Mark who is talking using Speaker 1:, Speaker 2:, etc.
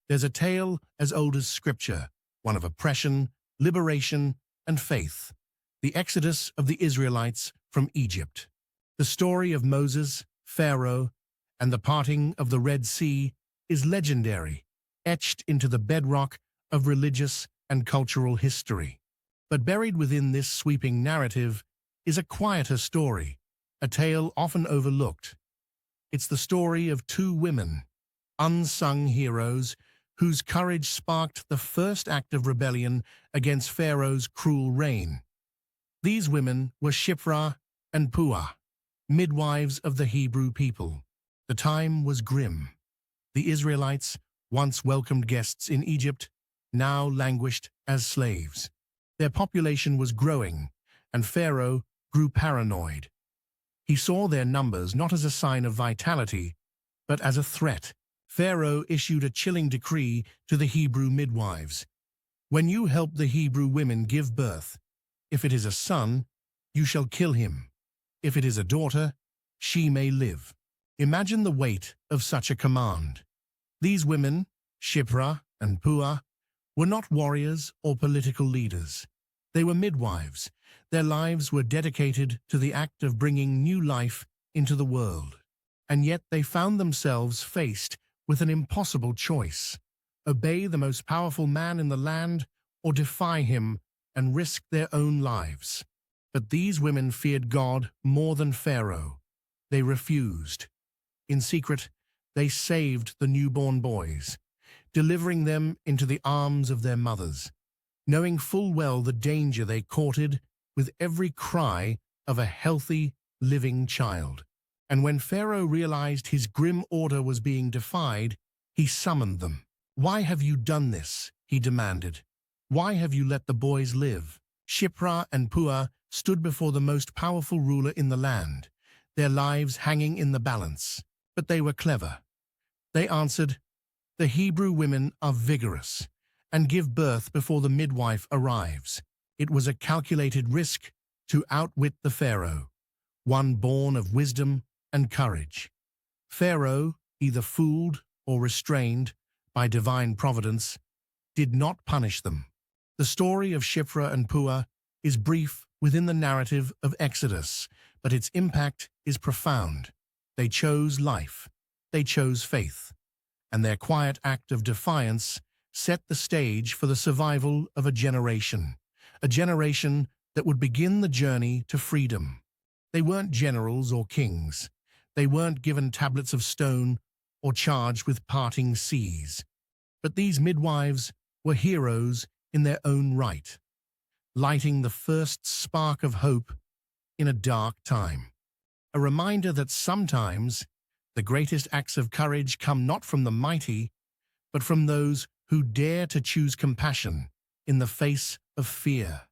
Speaker 1: There's a tale as old as Scripture, one of oppression, liberation, and faith. The exodus of the Israelites from Egypt. The story of Moses, Pharaoh, and the parting of the Red Sea is legendary, etched into the bedrock of religious and cultural history. But buried within this sweeping narrative is a quieter story, a tale often overlooked. It's the story of two women, unsung heroes, whose courage sparked the first act of rebellion against Pharaoh's cruel reign. These women were Shiphrah and Puah, midwives of the Hebrew people. The time was grim. The Israelites, once welcomed guests in Egypt, now languished as slaves. Their population was growing, and Pharaoh grew paranoid. He saw their numbers not as a sign of vitality, but as a threat. Pharaoh issued a chilling decree to the Hebrew midwives. When you help the Hebrew women give birth, if it is a son, you shall kill him. If it is a daughter, she may live. Imagine the weight of such a command. These women, Shiphrah and Puah, were not warriors or political leaders. They were midwives. Their lives were dedicated to the act of bringing new life into the world. And yet they found themselves faced with an impossible choice: obey the most powerful man in the land or defy him and risk their own lives. But these women feared God more than Pharaoh. They refused. In secret, they saved the newborn boys, delivering them into the arms of their mothers, knowing full well the danger they courted with every cry of a healthy, living child. And when Pharaoh realized his grim order was being defied, he summoned them. "Why have you done this?" he demanded. "Why have you let the boys live?" Shiphrah and Puah stood before the most powerful ruler in the land, their lives hanging in the balance. But they were clever. They answered, "The Hebrew women are vigorous and give birth before the midwife arrives." It was a calculated risk to outwit the Pharaoh, one born of wisdom and courage. Pharaoh, either fooled or restrained by divine providence, did not punish them. The story of Shiphrah and Puah is brief within the narrative of Exodus, but its impact is profound. They chose life, they chose faith, and their quiet act of defiance set the stage for the survival of a generation that would begin the journey to freedom. They weren't generals or kings. They weren't given tablets of stone or charged with parting seas. But these midwives were heroes in their own right, lighting the first spark of hope in a dark time. A reminder that sometimes the greatest acts of courage come not from the mighty, but from those who dare to choose compassion in the face of fear.